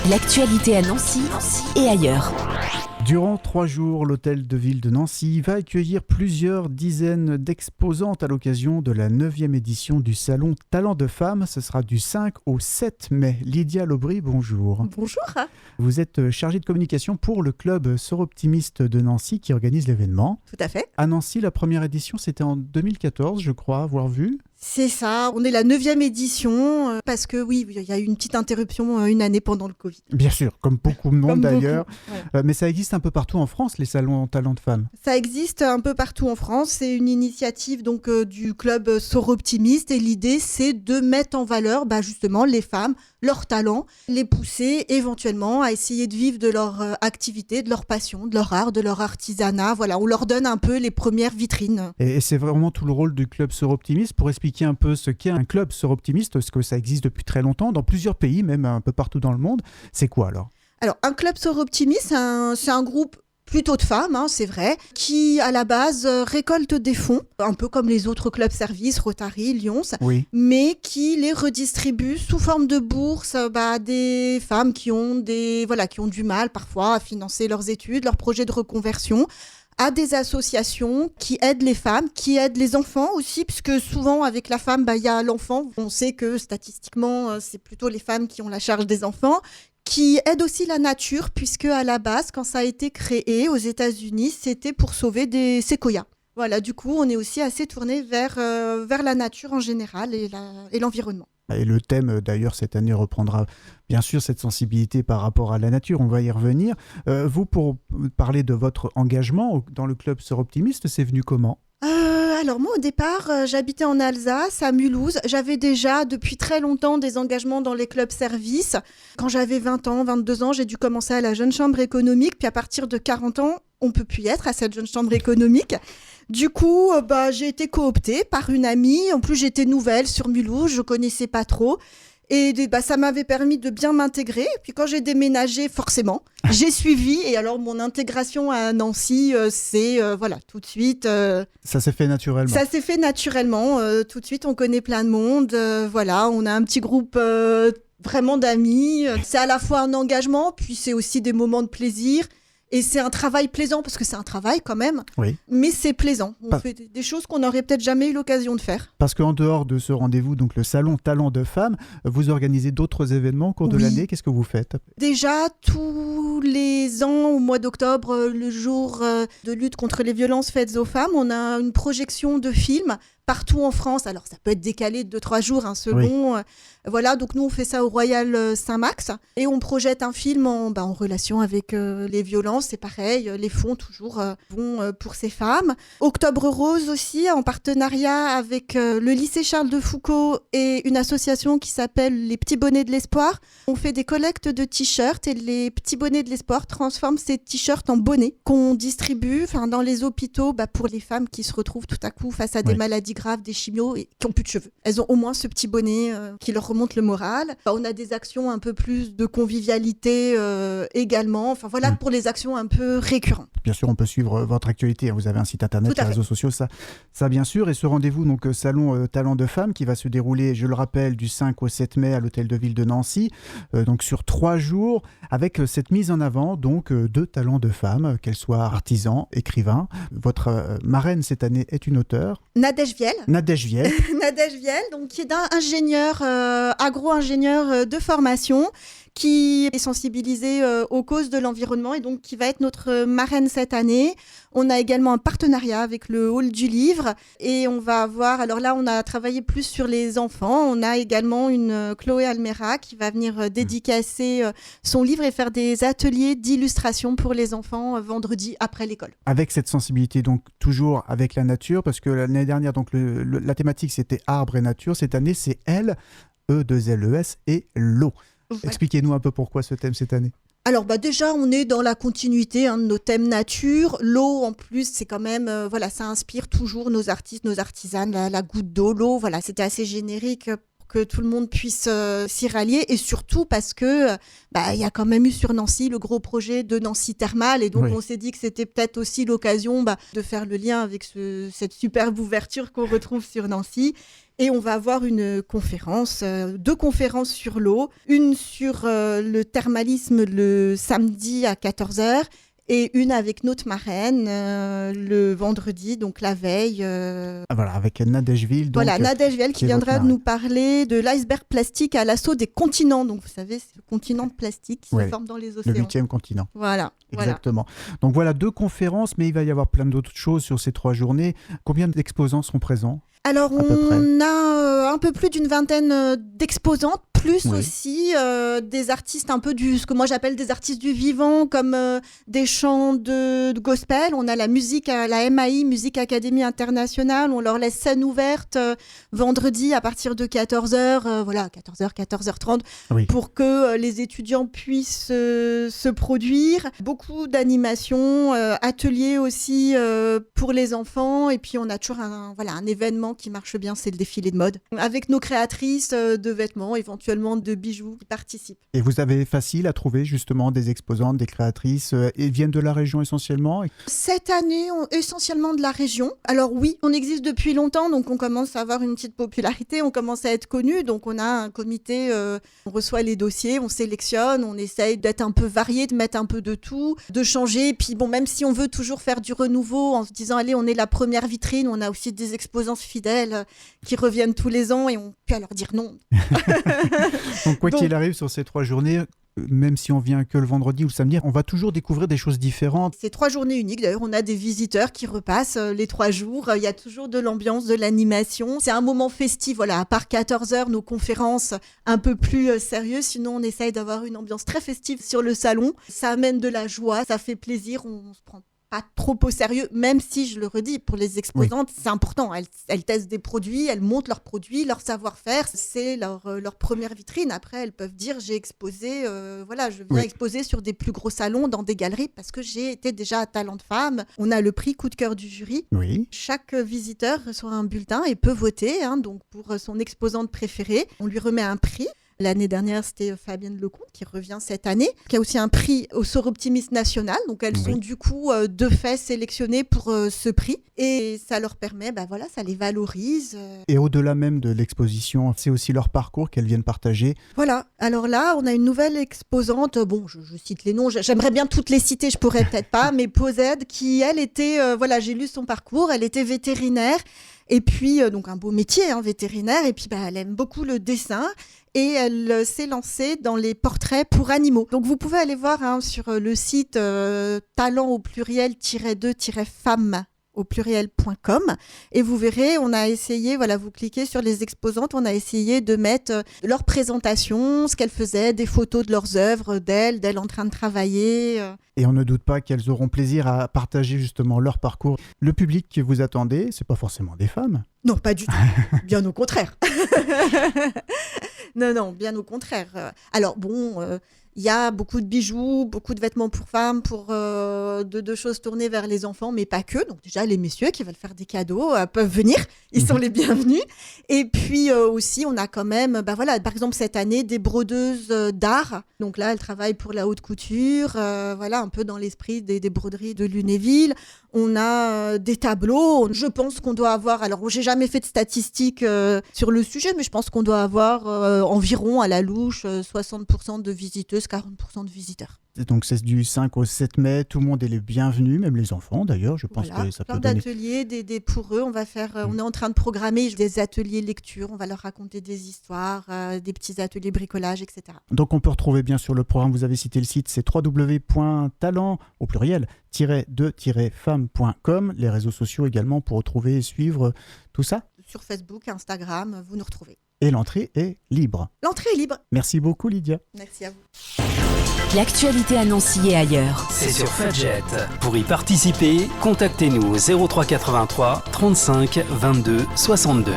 L'actualité à Nancy et ailleurs. Durant 3 jours, l'hôtel de ville de Nancy va accueillir plusieurs dizaines d'exposantes à l'occasion de la 9e édition du salon Talent de Femmes. Ce sera du 5 au 7 mai. Lydia Laubry, bonjour. Bonjour. Vous êtes chargée de communication pour le club Soroptimiste de Nancy qui organise l'événement. Tout à fait. À Nancy, la première édition, c'était en 2014, je crois, avoir vu. C'est ça, on est la 9e édition parce que oui, il y a eu une petite interruption une année pendant le Covid. Bien sûr, comme beaucoup de monde Comme d'ailleurs. Voilà. Mais ça existe un peu partout en France, les salons Talent de Femmes. Ça existe un peu partout en France, c'est une initiative donc du club Soroptimiste et l'idée c'est de mettre en valeur justement les femmes, leurs talents, les pousser éventuellement à essayer de vivre de leur activité, de leur passion, de leur art, de leur artisanat. Voilà, on leur donne un peu les premières vitrines. Et c'est vraiment tout le rôle du club Soroptimiste pour expliquer un peu ce qu'est un club Soroptimiste, parce que ça existe depuis très longtemps, dans plusieurs pays, même un peu partout dans le monde. C'est quoi alors ? Alors, un club Soroptimiste, c'est un groupe plutôt de femmes, c'est vrai, qui à la base récolte des fonds, un peu comme les autres clubs services, Rotary, Lyons, Oui. mais qui les redistribue sous forme de bourse à des femmes qui ont du mal parfois à financer leurs études, leurs projets de reconversion, à des associations qui aident les femmes, qui aident les enfants aussi, puisque souvent avec la femme, il y a l'enfant. On sait que statistiquement, c'est plutôt les femmes qui ont la charge des enfants, qui aident aussi la nature, puisque à la base, quand ça a été créé aux États-Unis, c'était pour sauver des séquoias. Voilà, du coup, on est aussi assez tourné vers la nature en général et l'environnement. Et le thème, d'ailleurs, cette année reprendra bien sûr cette sensibilité par rapport à la nature. On va y revenir. Vous, pour parler de votre engagement dans le club Soroptimiste, c'est venu comment ? Alors moi au départ j'habitais en Alsace, à Mulhouse. J'avais déjà depuis très longtemps des engagements dans les clubs services. Quand j'avais 20 ans, 22 ans, j'ai dû commencer à la jeune chambre économique. Puis à partir de 40 ans, on ne peut plus y être à cette jeune chambre économique. Du coup, j'ai été cooptée par une amie. En plus, j'étais nouvelle sur Mulhouse, je ne connaissais pas trop. Et ça m'avait permis de bien m'intégrer. Puis quand j'ai déménagé, forcément, j'ai suivi. Et alors, mon intégration à Nancy, c'est tout de suite. Ça s'est fait naturellement. Ça s'est fait naturellement. Tout de suite, on connaît plein de monde. On a un petit groupe vraiment d'amis. C'est à la fois un engagement, puis c'est aussi des moments de plaisir. Et c'est un travail plaisant, parce que c'est un travail quand même, oui. Mais c'est plaisant. On fait des choses qu'on n'aurait peut-être jamais eu l'occasion de faire. Parce qu'en dehors de ce rendez-vous, donc le salon Talent de Femmes, vous organisez d'autres événements au cours de l'année. Qu'est-ce que vous faites ? Déjà, tous les ans, au mois d'octobre, le jour de lutte contre les violences faites aux femmes, on a une projection de films partout en France. Alors, ça peut être décalé de 2-3 jours, selon. Oui. Donc nous, on fait ça au Royal Saint-Max et on projette un film en relation avec les violences. C'est pareil, les fonds toujours vont pour ces femmes. Octobre Rose aussi, en partenariat avec le lycée Charles de Foucault et une association qui s'appelle les Petits Bonnets de l'Espoir. On fait des collectes de t-shirts et les Petits Bonnets de l'Espoir transforment ces t-shirts en bonnets qu'on distribue dans les hôpitaux pour les femmes qui se retrouvent tout à coup face à des maladies graves, des chimios et qui n'ont plus de cheveux. Elles ont au moins ce petit bonnet qui leur remonte le moral. On a des actions un peu plus de convivialité également. Pour les actions un peu récurrentes. Bien sûr, on peut suivre votre actualité. Vous avez un site internet, les réseaux sociaux, ça bien sûr. Et ce rendez-vous, donc salon Talent de Femmes, qui va se dérouler, je le rappelle, du 5 au 7 mai à l'hôtel de ville de Nancy, donc sur 3 jours, avec cette mise en avant donc de talents de femmes, qu'elles soient artisans, écrivains. Votre marraine cette année est une auteure. Nadège Viel. Nadège Viel, donc qui est un ingénieur, agro-ingénieur de formation, qui est sensibilisé aux causes de l'environnement et donc qui va être notre marraine cette année. On a également un partenariat avec le Hall du Livre et on va avoir, alors là on a travaillé plus sur les enfants, on a également une Chloé Almera qui va venir dédicacer son livre et faire des ateliers d'illustration pour les enfants vendredi après l'école. Avec cette sensibilité donc toujours avec la nature, parce que l'année dernière donc la thématique c'était arbre et nature, cette année c'est L, E2LES et l'eau. Ouais. Expliquez-nous un peu pourquoi ce thème cette année. Alors déjà, on est dans la continuité de nos thèmes nature. L'eau, en plus, c'est quand même, ça inspire toujours nos artistes, nos artisanes, la goutte d'eau, l'eau. C'était assez générique pour que tout le monde puisse s'y rallier. Et surtout parce que il y a quand même eu sur Nancy le gros projet de Nancy Thermal. Et donc, on s'est dit que c'était peut-être aussi l'occasion de faire le lien avec cette superbe ouverture qu'on retrouve sur Nancy. Et on va avoir une conférence, 2 conférences sur l'eau, une sur le thermalisme le samedi à 14h et une avec notre marraine le vendredi, donc la veille. Voilà, avec Nadège Ville. Voilà, Nadège Ville qui viendra nous parler de l'iceberg plastique à l'assaut des continents. Donc vous savez, c'est le continent de plastique qui se forme dans les océans. Le 8e continent. Voilà. Exactement. Donc voilà, 2 conférences, mais il va y avoir plein d'autres choses sur ces 3 journées. Combien d'exposants seront présents ? Alors, on a un peu plus d'une vingtaine d'exposantes, plus aussi des artistes un peu ce que moi j'appelle des artistes du vivant, comme des chants de gospel. On a la musique, la MAI, Musique Académie Internationale. On leur laisse scène ouverte vendredi à partir de 14h, 14h, 14h30, pour que les étudiants puissent se produire. Beaucoup d'animations, ateliers aussi pour les enfants. Et puis, on a toujours un événement qui marche bien, c'est le défilé de mode. Avec nos créatrices de vêtements, éventuellement de bijoux qui participent. Et vous avez facile à trouver justement des exposantes, des créatrices. Ils viennent de la région essentiellement ? Cette année, essentiellement de la région. Alors oui, on existe depuis longtemps, donc on commence à avoir une petite popularité, on commence à être connu. Donc on a un comité, on reçoit les dossiers, on sélectionne, on essaye d'être un peu varié, de mettre un peu de tout, de changer. Et puis bon, même si on veut toujours faire du renouveau en se disant, allez, on est la première vitrine, on a aussi des exposants fidèles qui reviennent tous les ans et on peut leur dire non. Donc quoi qu'il arrive sur ces 3 journées, même si on vient que le vendredi ou le samedi, on va toujours découvrir des choses différentes. C'est 3 journées uniques. D'ailleurs, on a des visiteurs qui repassent les 3 jours. Il y a toujours de l'ambiance, de l'animation. C'est un moment festif. Voilà, à part 14h, nos conférences un peu plus sérieuses. Sinon, on essaye d'avoir une ambiance très festive sur le salon. Ça amène de la joie, ça fait plaisir. On se prend pas trop au sérieux, même si, je le redis, pour les exposantes, c'est important. Elles testent des produits, elles montrent leurs produits, leur savoir-faire. C'est leur première vitrine. Après, elles peuvent dire, j'ai exposé, je viens exposer sur des plus gros salons, dans des galeries, parce que j'ai été déjà à Talent de Femme. On a le prix coup de cœur du jury. Oui. Chaque visiteur reçoit un bulletin et peut voter donc pour son exposante préférée. On lui remet un prix. L'année dernière, c'était Fabienne Lecomte qui revient cette année, qui a aussi un prix au Sort Optimiste National. Donc, elles sont du coup de fait sélectionnées pour ce prix. Et ça leur permet, ça les valorise. Et au-delà même de l'exposition, c'est aussi leur parcours qu'elles viennent partager. Voilà. Alors là, on a une nouvelle exposante. Bon, je cite les noms. J'aimerais bien toutes les citer, je pourrais peut-être pas. Mais Posed, qui, elle, était... j'ai lu son parcours. Elle était vétérinaire. Et puis, donc un beau métier, vétérinaire. Et puis, elle aime beaucoup le dessin. Et elle s'est lancée dans les portraits pour animaux. Donc, vous pouvez aller voir sur le site talent au pluriel-2-femme au pluriel.com et vous verrez, on a essayé, vous cliquez sur les exposantes, on a essayé de mettre leur présentation, ce qu'elles faisaient, des photos de leurs œuvres, d'elles en train de travailler. Et on ne doute pas qu'elles auront plaisir à partager justement leur parcours. Le public que vous attendez, c'est pas forcément des femmes. Non, pas du tout. Bien au contraire. Non, bien au contraire. Alors bon... il y a beaucoup de bijoux, beaucoup de vêtements pour femmes, pour de choses tournées vers les enfants, mais pas que. Donc déjà, les messieurs qui veulent faire des cadeaux peuvent venir. Ils sont les bienvenus. Et puis aussi, on a quand même, par exemple, cette année, des brodeuses d'art. Donc là, elles travaillent pour la haute couture, un peu dans l'esprit des broderies de Lunéville. On a des tableaux. Je pense qu'on doit avoir... Alors, j'ai jamais fait de statistiques sur le sujet, mais je pense qu'on doit avoir environ, à la louche, 60% de visiteuses, 40% de visiteurs. Donc c'est du 5 au 7 mai, tout le monde est les bienvenus, même les enfants d'ailleurs, je pense que ça peut donner... Plein d'ateliers, pour eux, on est en train de programmer des ateliers lecture, on va leur raconter des histoires, des petits ateliers bricolage, etc. Donc on peut retrouver bien sûr le programme, vous avez cité le site, c'est www.talent au pluriel-2-femme.com, les réseaux sociaux également pour retrouver et suivre tout ça. Sur Facebook, Instagram, vous nous retrouvez. Et l'entrée est libre. L'entrée est libre. Merci beaucoup Lydia. Merci à vous. L'actualité à Nancy et ailleurs. C'est sur Fadjet. Pour y participer, contactez-nous au 03 83 35 22 62.